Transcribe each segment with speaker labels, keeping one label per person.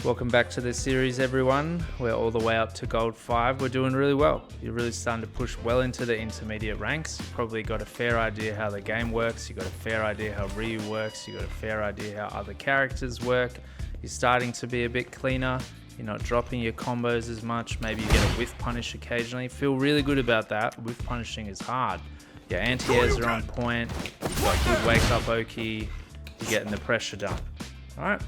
Speaker 1: Welcome back to this series, everyone. We're all the way up to Gold 5. We're doing really well. You're really starting to push well into the intermediate ranks. You've probably got a fair idea how the game works. You've got a fair idea how Ryu works. You've got a fair idea how other characters work. You're starting to be a bit cleaner. You're not dropping your combos as much. Maybe you get a whiff punish occasionally. Feel really good about that. Whiff punishing is hard. Your anti-airs are on point. You've got good wake-up Oki. You're getting the pressure done. All right.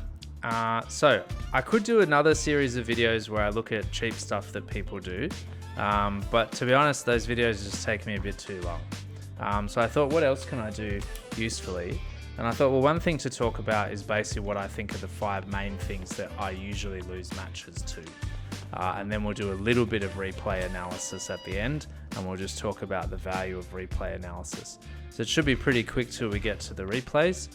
Speaker 1: So I could do another series of videos where I look at cheap stuff that people do, but to be honest, those videos just take me a bit too long. So I thought, what else can I do usefully? And I thought, well, one thing to talk about is basically what I think are the 5 main things that I usually lose matches to. And then we'll do a little bit of replay analysis at the end, and we'll just talk about the value of replay analysis. So it should be pretty quick till we get to the replays.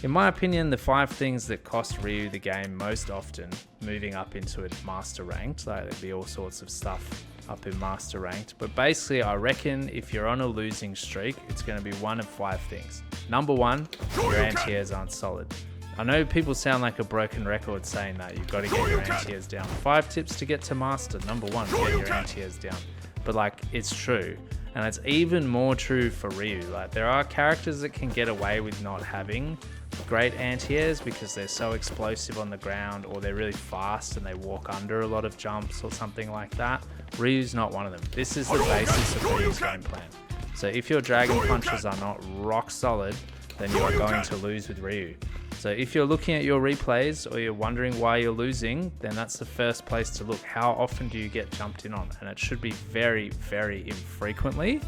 Speaker 1: In my opinion, the 5 things that cost Ryu the game most often moving up into a master ranked, like there'd be all sorts of stuff up in master ranked, but basically I reckon if you're on a losing streak, it's going to be one of 5 things. Number 1, your anti-airs aren't solid. I know people sound like a broken record saying that. You've got to get your anti-airs down. 5 tips to get to master. Number 1, get your anti-airs down. But like, it's true. And it's even more true for Ryu. Like, there are characters that can get away with not having great anti-airs because they're so explosive on the ground, or they're really fast and they walk under a lot of jumps or something like that. Ryu's not one of them. This is the basis of Ryu's game plan. So if your dragon punches are not rock solid, then you are going to lose with Ryu. So if you're looking at your replays or you're wondering why you're losing, then that's the first place to look. How often do you get jumped in on? And it should be very, very infrequently.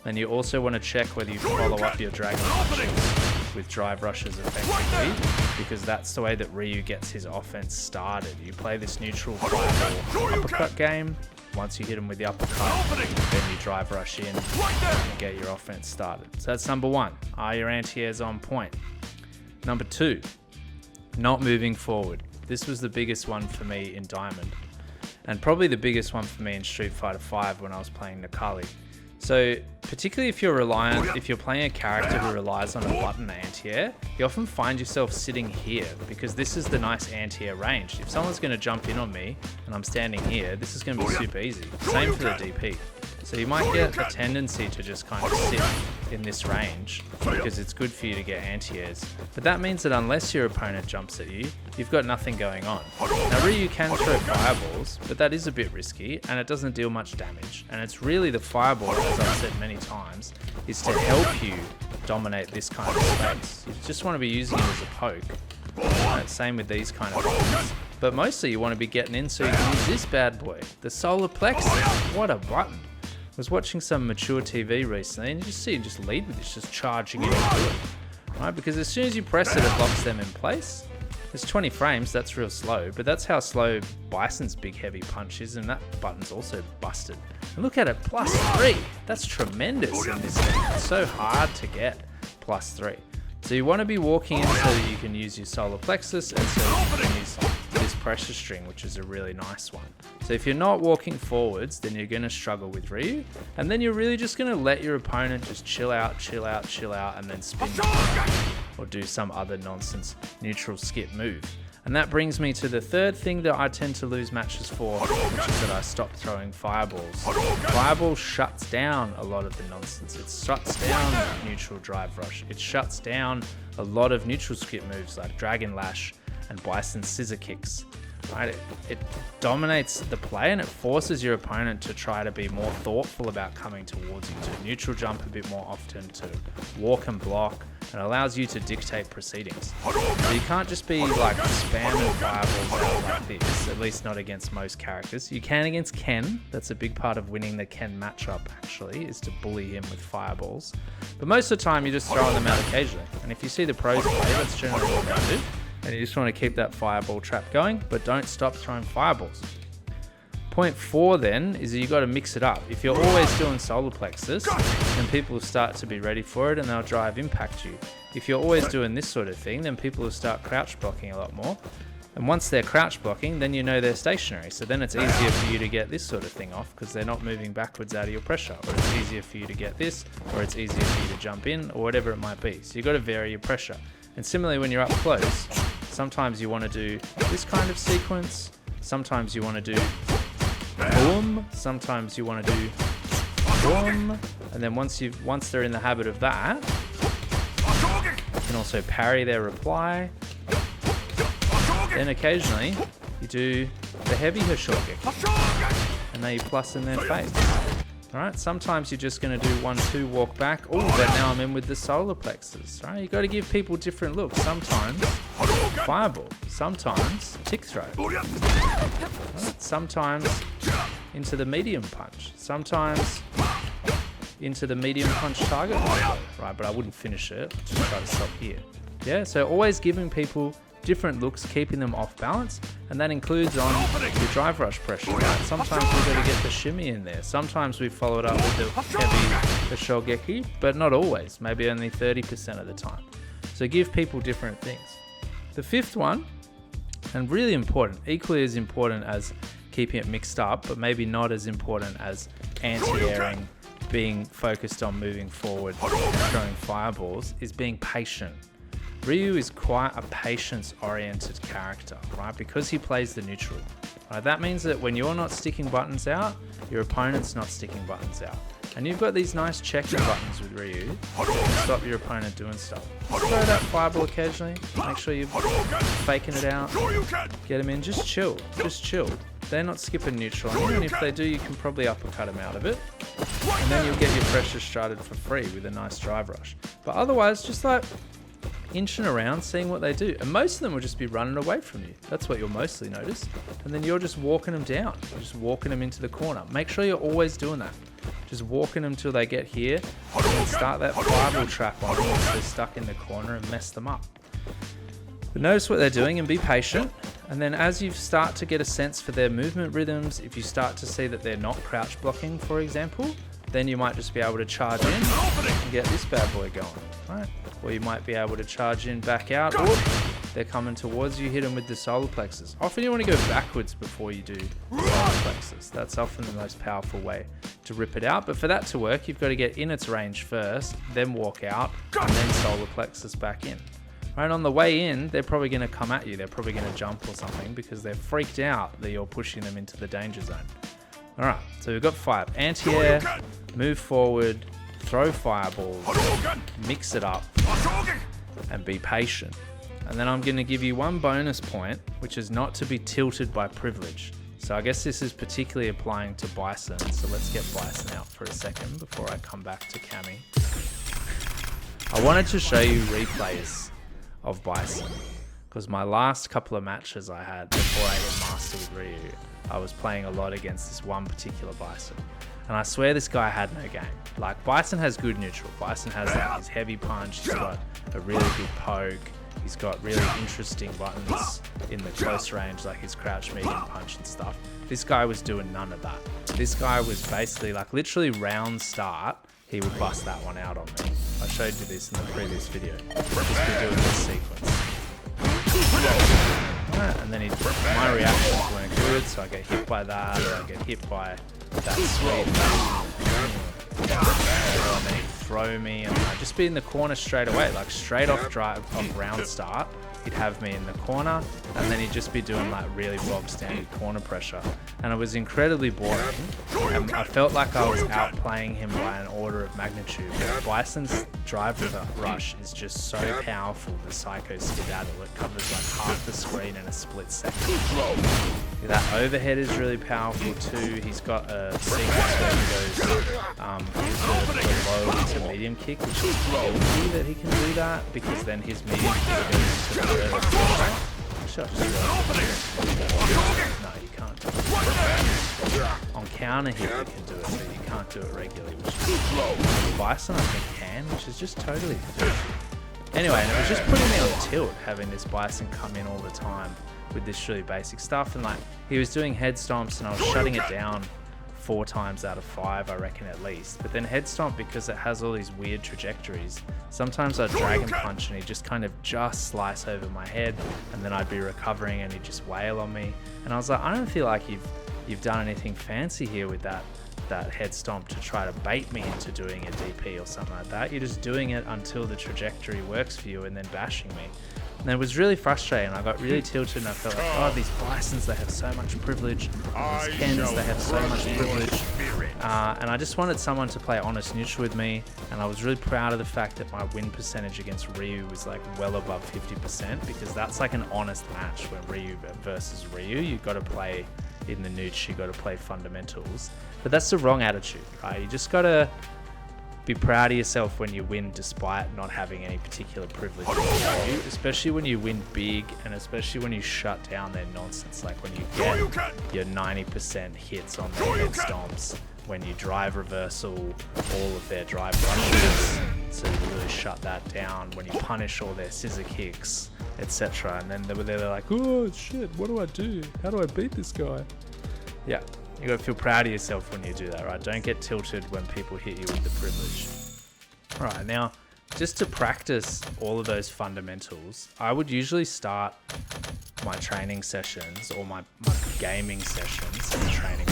Speaker 1: And you also want to check whether you follow up your dragon punches with drive rushes effectively, because that's the way that Ryu gets his offense started. You play this neutral fireball uppercut game. Once you hit him with the uppercut, then you drive rush in and get your offense started. So that's number 1. Are your anti-airs on point? Number 2, not moving forward. This was the biggest one for me in Diamond, and probably the biggest one for me in Street Fighter V when I was playing Nakali. So particularly if you're playing a character who relies on a button anti-air, you often find yourself sitting here because this is the nice anti-air range. If someone's going to jump in on me and I'm standing here, this is going to be super easy. Same for the DP. So you might get a tendency to just kind of sit in this range because it's good for you to get anti-airs. But that means that unless your opponent jumps at you, you've got nothing going on. Now Ryu can throw fireballs, but that is a bit risky and it doesn't deal much damage. And it's really the fireball, as I've said many times, is to help you dominate this kind of space. You just want to be using it as a poke. Same with these kind of things. But mostly you want to be getting in so you can use this bad boy, the solar plexus. What a button. I was watching some mature TV recently and you just see it just lead with this, just charging into it. Right? Because as soon as you press it, it locks them in place. It's 20 frames, that's real slow, but that's how slow Bison's big heavy punch is, and that button's also busted. And look at it, +3. That's tremendous in this game. It's so hard to get +3. So you want to be walking in so that you can use your solar plexus and so you can use this pressure string, which is a really nice one. So if you're not walking forwards, then you're going to struggle with Ryu, and then you're really just going to let your opponent just chill out, and then spin or do some other nonsense neutral skip move. And that brings me to the third thing that I tend to lose matches for, which is that I stop throwing fireballs. Fireball shuts down a lot of the nonsense. It shuts down neutral drive rush. It shuts down a lot of neutral skip moves like Dragon Lash and Bison scissor kicks. Right? It dominates the play and it forces your opponent to try to be more thoughtful about coming towards you, to neutral jump a bit more often, to walk and block, and allows you to dictate proceedings. So you can't just be like spamming fireballs out like this, at least not against most characters. You can against Ken. That's a big part of winning the Ken matchup actually, is to bully him with fireballs. But most of the time you're just throwing them out occasionally. And if you see the pros play, that's generally what they do. And you just want to keep that fireball trap going, but don't stop throwing fireballs. Point 4 then is that you got to mix it up. If you're always doing solar plexus, then people will start to be ready for it and they'll drive impact you. If you're always doing this sort of thing, then people will start crouch blocking a lot more. And once they're crouch blocking, then you know they're stationary. So then it's easier for you to get this sort of thing off because they're not moving backwards out of your pressure. Or it's easier for you to get this, or it's easier for you to jump in, or whatever it might be. So you've got to vary your pressure. And similarly, when you're up close, Sometimes you want to do this kind of sequence. Sometimes you want to do boom. Sometimes you want to do boom. And then once they're in the habit of that, you can also parry their reply. Then occasionally you do the heavy Hoshogeki, and now you plus in their face. Alright, sometimes you're just going to do 1-2 walk back. Oh, but now I'm in with the solar plexus. Alright, you got to give people different looks. Sometimes fireball, sometimes tick throw, right? Sometimes into the medium punch, sometimes into the medium punch target, right? But I wouldn't finish it. Just try to stop here. Yeah, so always giving people different looks, keeping them off balance, and that includes on your drive rush pressure. Right? Sometimes we've got to get the shimmy in there. Sometimes we follow it up with the heavy Hoshogeki, but not always. Maybe only 30% of the time. So give people different things. The fifth one, and really important, equally as important as keeping it mixed up, but maybe not as important as anti-airing, being focused on moving forward, throwing fireballs, is being patient. Ryu is quite a patience-oriented character, right? Because he plays the neutral. Right? That means that when you're not sticking buttons out, your opponent's not sticking buttons out. And you've got these nice checking buttons with Ryu to stop your opponent doing stuff. Throw that fireball occasionally. Make sure you're faking it out. Get them in. Just chill. Just chill. They're not skipping neutral. And even if they do, you can probably uppercut them out of it. And then you'll get your pressure started for free with a nice drive rush. But otherwise, just like inching around, seeing what they do. And most of them will just be running away from you. That's what you'll mostly notice. And then you're just walking them down. You're just walking them into the corner. Make sure you're always doing that. Just walking them till they get here. And then start that fireball trap on them once they're stuck in the corner and mess them up. But notice what they're doing and be patient. And then as you start to get a sense for their movement rhythms, if you start to see that they're not crouch blocking, for example, then you might just be able to charge in and get this bad boy going, right? Or you might be able to charge in, back out. Oh, they're coming towards you, hit them with the solar plexus. Often you want to go backwards before you do solar plexus. That's often the most powerful way to rip it out. But for that to work, you've got to get in its range first, then walk out, and then solar plexus back in. Right, on the way in, they're probably going to come at you. They're probably going to jump or something because they're freaked out that you're pushing them into the danger zone. All right, so we've got 5. Anti-air, move forward, throw fireballs, mix it up, and be patient. And then I'm going to give you one bonus point, which is not to be tilted by privilege. So I guess this is particularly applying to Bison. So let's get Bison out for a second before I come back to Cammy. I wanted to show you replays of Bison because my last couple of matches I had before I hit Master with Ryu, I was playing a lot against this one particular Bison. And I swear this guy had no game. Like, Bison has good neutral. Bison has like his heavy punch. He's got a really good poke. He's got really interesting buttons in the close range, like his crouch medium punch and stuff. This guy was doing none of that. This guy was basically like literally round start, he would bust that one out on me. I showed you this in the previous video. Just be doing this sequence. And then my reactions weren't good, so I get hit by that, or I get hit by that sweep. And then he'd throw me, and I'd just be in the corner straight away, like straight off round start. He'd have me in the corner, and then he'd just be doing like really bog standard corner pressure. And it was incredibly boring, and I felt like I was outplaying him by an order of magnitude. But Bison's drive rush is just so powerful, the Psycho Skedaddle. It covers like half the screen in a split second. That overhead is really powerful too. He's got a sequence where he goes the low to medium kick, which is guilty that he can do that, because then his medium kick goes into the further kick. No, you can't. On counter hit you can do it, but you can't do it regularly, which is Bison I think can, which is just totally filthy. Anyway, and it was just putting me on tilt having this Bison come in all the time with this really basic stuff, and like he was doing head stomps and I was shutting it down 4 times out of 5, I reckon, at least. But then head stomp, because it has all these weird trajectories, sometimes I'd dragon punch and he'd just kind of just slice over my head, and then I'd be recovering and he'd just wail on me. And I was like, I don't feel like you've done anything fancy here with that head stomp to try to bait me into doing a DP or something like that. You're just doing it until the trajectory works for you and then bashing me. And it was really frustrating. I got really tilted and I felt like, oh, these Bisons, they have so much privilege. These Kens, they have so much privilege. And I just wanted someone to play honest neutral with me. And I was really proud of the fact that my win percentage against Ryu was like well above 50%, because that's like an honest match when Ryu versus Ryu. You've got to play in the neutral, you've got to play fundamentals. But that's the wrong attitude, right? You just got to be proud of yourself when you win despite not having any particular privilege, especially when you win big, and especially when you shut down their nonsense, like when you get your 90% hits on their head stomps, when you drive reversal all of their drive rushes, so you really shut that down, when you punish all their scissor kicks, etc. And then they're like, oh shit, what do I do? How do I beat this guy? Yeah. You gotta feel proud of yourself when you do that, right? Don't get tilted when people hit you with the privilege. All right, now, just to practice all of those fundamentals, I would usually start my training sessions or my gaming sessions in training.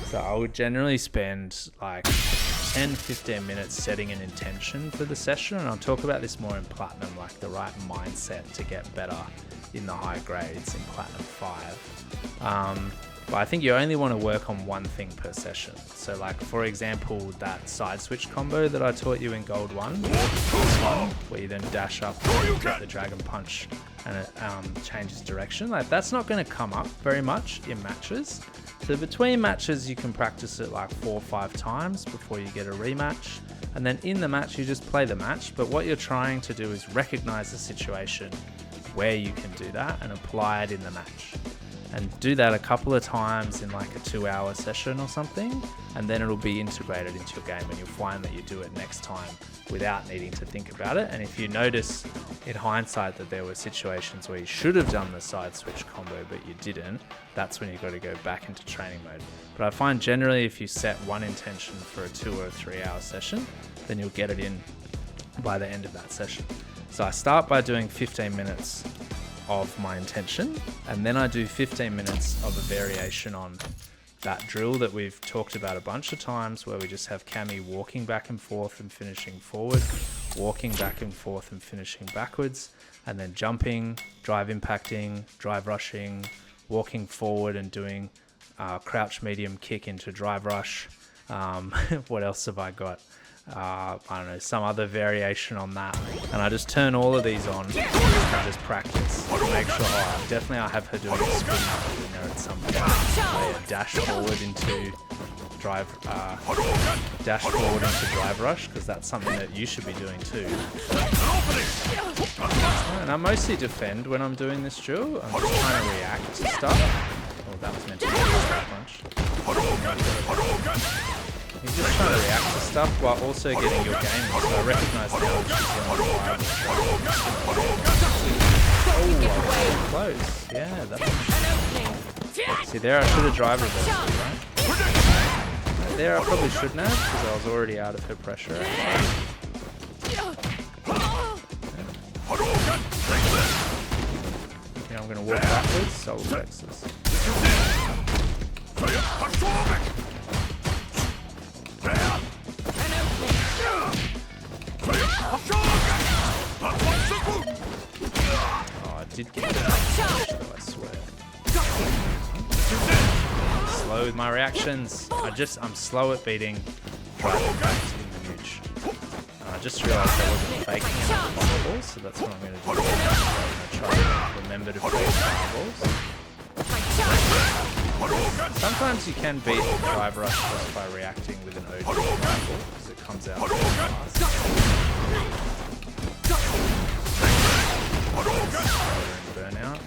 Speaker 1: So I would generally spend like 10-15 minutes setting an intention for the session, and I'll talk about this more in Platinum, like the right mindset to get better in the high grades in Platinum 5. But I think you only want to work on one thing per session. So like, for example, that side switch combo that I taught you in Gold 1, where you then dash up and get the Dragon Punch and it changes direction. Like, that's not going to come up very much in matches. So between matches, you can practice it like 4 or 5 times before you get a rematch. And then in the match, you just play the match. But what you're trying to do is recognize the situation where you can do that and apply it in the match. And do that a couple of times in like a 2-hour session or something, and then it'll be integrated into your game, and you'll find that you do it next time without needing to think about it. And if you notice in hindsight that there were situations where you should have done the side switch combo but you didn't, that's when you've got to go back into training mode. But I find generally if you set one intention for a 2 or 3 hour session, then you'll get it in by the end of that session. So I start by doing 15 minutes of my intention, and then I do 15 minutes of a variation on that drill that we've talked about a bunch of times, where we just have Cammy walking back and forth and finishing forward, walking back and forth and finishing backwards, and then jumping, drive impacting, drive rushing, walking forward and doing crouch medium kick into drive rush. What else have I got? I don't know, some other variation on that. And I just turn all of these on and just practice to make sure, definitely I have her doing a spin in there at some point. Dash forward into drive rush, because that's something that you should be doing too. And I mostly defend when I'm doing this drill. I'm just trying to react to stuff. Oh, that was meant to be a punch. You're just trying to react to stuff while also getting your game in. So I recognize now that she's on the fire. Oh, close. Yeah, that's... See, there I should have drive reversal, right? There I probably shouldn't have, because I was already out of her pressure. Yeah, I'm going to walk backwards, solar plexus. Oh, I did get that, though, I swear. Slow with my reactions. I'm slow at beating driving backs in the nooch. I just realised I wasn't faking any fireballs, so that's what I'm going to do. I'm going to try to remember to fake fireballs. Sometimes you can beat drive rush just by reacting with an OG fireball, because it comes out very fast. Burnout.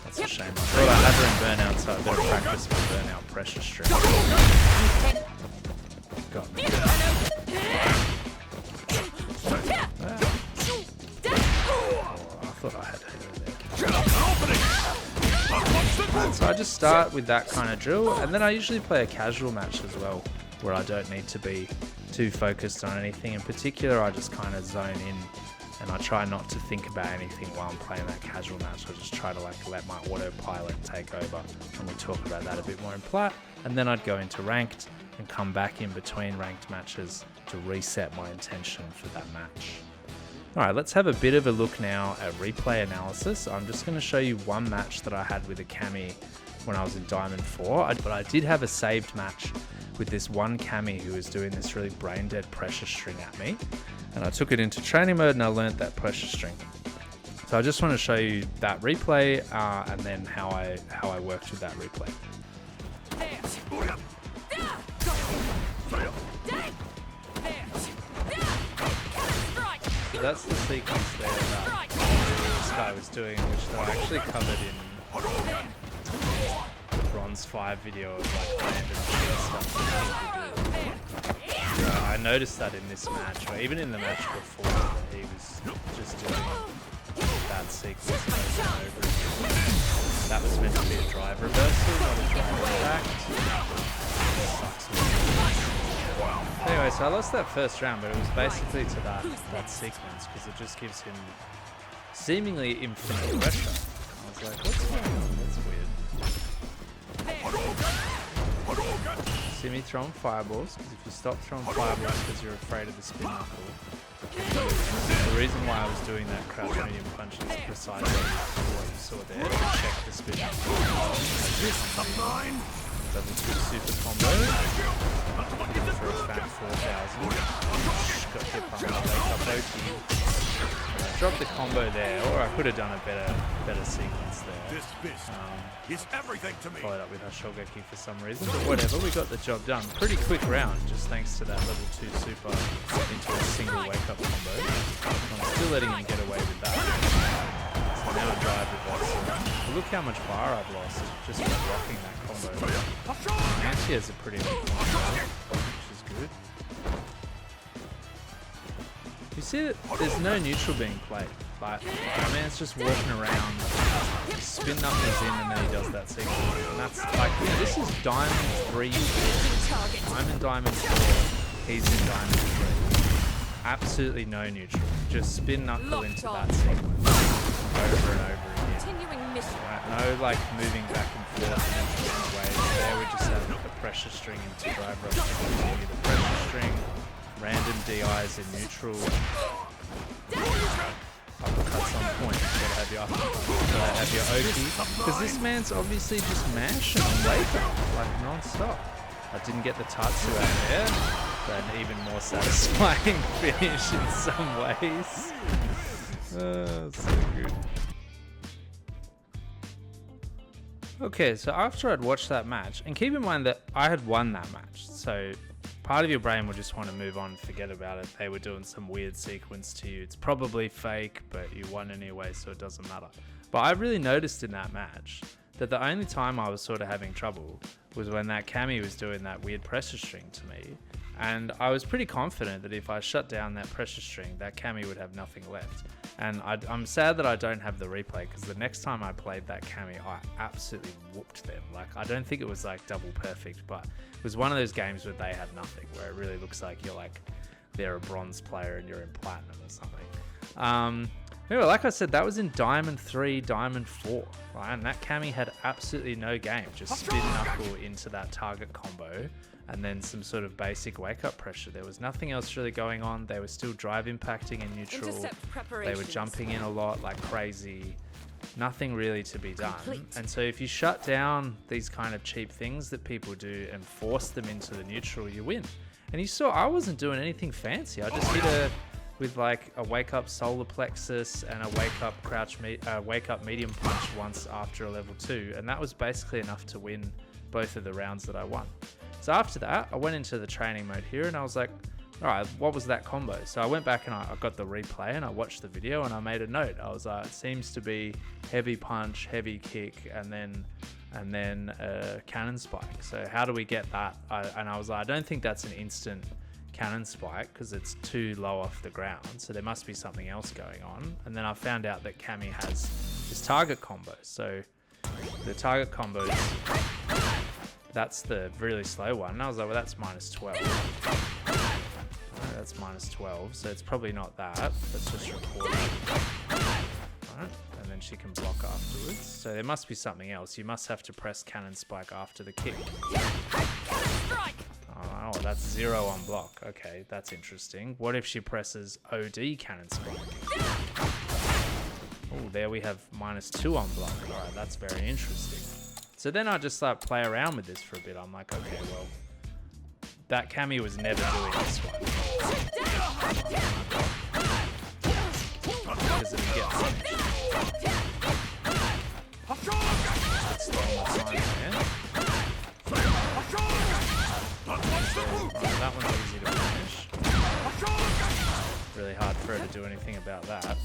Speaker 1: That's a shame. I thought I had her in burnout, so I better practice my burnout pressure string. Got me. I had her there. So I just start with that kind of drill, and then I usually play a casual match as well, where I don't need to be too focused on anything in particular. I just kind of zone in, and I try not to think about anything while I'm playing that casual match. I just try to like let my autopilot take over, and we'll talk about that a bit more in Plat. And then I'd go into ranked, and come back in between ranked matches to reset my intention for that match. Alright, let's have a bit of a look now at replay analysis. I'm just going to show you one match that I had with a Cammy when I was in Diamond 4, but I did have a saved match with this one Cammy who was doing this really brain dead pressure string at me, and I took it into training mode and I learnt that pressure string. So I just want to show you that replay and then how I worked with that replay. So that's the sequence there that this guy was doing, which I actually covered in the Bronze 5 video of like random stuff that people do. So I noticed that in this match, or even in the match before, he was just doing that sequence over and over again. That was meant to be a drive reversal, not a drive impact. Anyway, so I lost that first round, but it was basically to that sequence because it just gives him seemingly infinite pressure. I was like, what's going on? That's weird. See me throwing fireballs, because if you stop throwing fireballs because you're afraid of the spin knuckle, the reason why I was doing that crouch medium punch is precisely what you saw there, to check the spin knuckle. Level 2 super combo for a fan 4000. Got hit by my wake up OT. I dropped the combo there, or I could have done a better sequence there. Followed up with a Shogeki for some reason, but whatever, we got the job done. Pretty quick round, just thanks to that level 2 super into a single wake up combo. I'm still letting him get away with that. So now I drive reversal. Look how much bar I've lost just by blocking that combo. He actually has a pretty big combo, which is good. You see that there's no neutral being played. Like, my man's just walking around, spin knuckles in, and then he does that sequence. And that's like, this is Diamond 3. I'm in Diamond 4. He's in Diamond 3. Absolutely no neutral. Just spin knuckle into that sequence over and over again. Right, no like moving back and forth in interesting ways. There we just have the pressure string into drive rush. The pressure string, random DIs in neutral. Uppercuts on point. You gotta have your uppercut. You gotta have your Oki. Because this man's obviously just mashing on wake up, like non-stop. I didn't get the Tatsu out there, but an even more satisfying finish in some ways. So good. Okay, so after I'd watched that match, and keep in mind that I had won that match, so part of your brain will just want to move on and forget about it. They were doing some weird sequence to you. It's probably fake, but you won anyway, so it doesn't matter. But I really noticed in that match that the only time I was sort of having trouble was when that Cammy was doing that weird pressure string to me. And I was pretty confident that if I shut down that pressure string, that Cammy would have nothing left. And I'm sad that I don't have the replay, because the next time I played that Cammy, I absolutely whooped them. Like, I don't think it was like double perfect, but it was one of those games where they had nothing, where it really looks like you're like, they're a bronze player and you're in platinum or something. Anyway, like I said, that was in Diamond 3, Diamond 4, right? And that Cammy had absolutely no game. Just spin knuckle into that target combo and then some sort of basic wake-up pressure. There was nothing else really going on. They were still drive impacting in neutral. They were jumping in a lot like crazy. Nothing really to be done. And so if you shut down these kind of cheap things that people do and force them into the neutral, you win. And you saw I wasn't doing anything fancy. I just hit her with like a wake-up solar plexus and a wake-up medium punch once after a level 2. And that was basically enough to win both of the rounds that I won. So after that, I went into the training mode here and I was like, all right, what was that combo? So I went back and I got the replay and I watched the video and I made a note. I was like, it seems to be heavy punch, heavy kick, and then a cannon spike. So how do we get that? And I was like, I don't think that's an instant cannon spike because it's too low off the ground. So there must be something else going on. And then I found out that Cammy has this target combo. So the target combos, that's the really slow one. And I was like, well, that's -12. That's -12, so it's probably not that. Let's just record it. Alright, and then she can block afterwards. So there must be something else. You must have to press cannon spike after the kick. Oh, that's 0 on block. Okay, that's interesting. What if she presses OD cannon spike? Oh, there we have -2 on block. All right, that's very interesting. So then I just like play around with this for a bit. I'm like, okay, well, that Cammy was never doing this one. Because it gets punished. Let's throw my sign there. Right, that one's easy to finish. Really hard for her to do anything about that.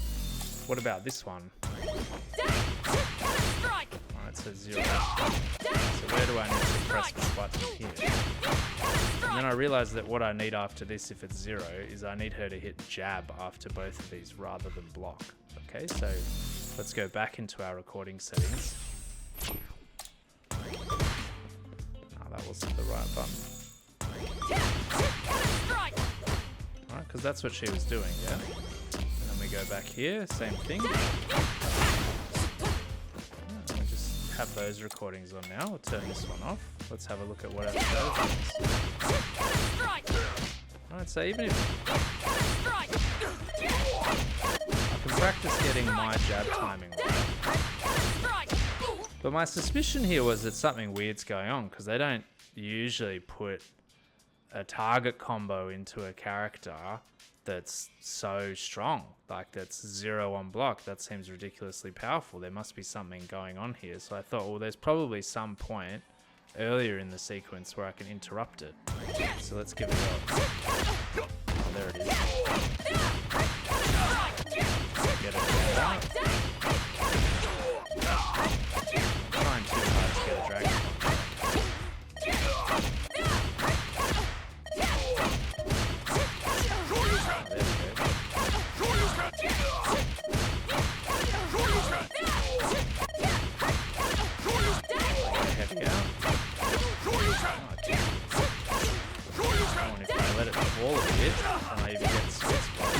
Speaker 1: What about this one? Alright, so 0. So where do I need to press my button here? And then I realized that what I need after this, if it's 0, is I need her to hit jab after both of these rather than block. Okay, so let's go back into our recording settings. Oh, that wasn't the right button. Alright, because that's what she was doing, yeah? And then we go back here, same thing. We just have those recordings on now. We'll turn this one off. Let's have a look at what our strategy is. Alright, so even if I can practice getting my jab timing right. But my suspicion here was that something weird's going on, because they don't usually put a target combo into a character that's so strong, like that's 0 on block. That seems ridiculously powerful. There must be something going on here. So I thought, well, there's probably some point earlier in the sequence where I can interrupt it. So let's give it a go. Oh, there it is. Get it out. I'm trying too hard to get a dragon. Wall a bit, and I even get sweet spot.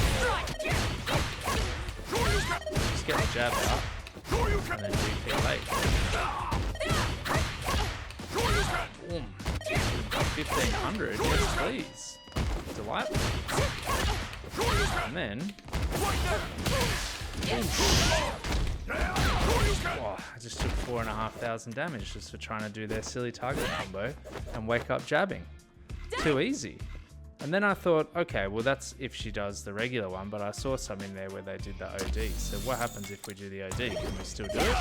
Speaker 1: Just get the jab out, and then DP late. Boom. 1500, yes please. Delightful. And then... Oh, I just took 4,500 damage just for trying to do their silly target combo and wake up jabbing. Too easy. And then I thought, okay, well that's if she does the regular one, but I saw some in there where they did the OD. So what happens if we do the OD? Can we still do it?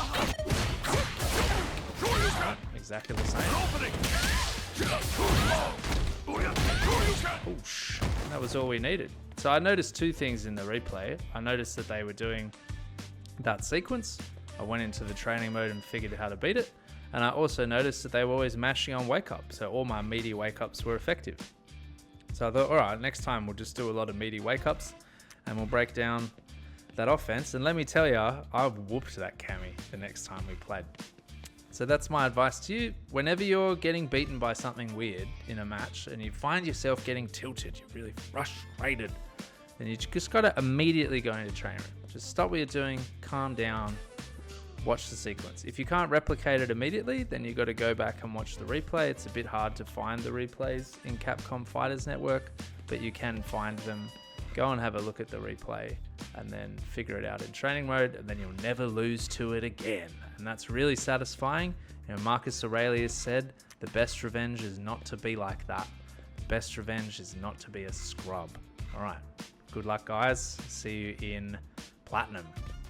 Speaker 1: Right, exactly the same. Oosh, that was all we needed. So I noticed two things in the replay. I noticed that they were doing that sequence. I went into the training mode and figured out how to beat it. And I also noticed that they were always mashing on wake up. So all my meaty wake ups were effective. So I thought, all right, next time we'll just do a lot of meaty wake-ups and we'll break down that offense. And let me tell you, I whooped that Cammy the next time we played. So that's my advice to you. Whenever you're getting beaten by something weird in a match and you find yourself getting tilted, you're really frustrated, then you just got to immediately go into training room. Just stop what you're doing, calm down, watch the sequence. If you can't replicate it immediately, then you got to go back and watch the replay. It's a bit hard to find the replays in Capcom Fighters Network, but you can find them. Go and have a look at the replay and then figure it out in training mode, and then you'll never lose to it again. And that's really satisfying. You know, Marcus Aurelius said, the best revenge is not to be like that. The best revenge is not to be a scrub. All right. Good luck, guys. See you in Platinum.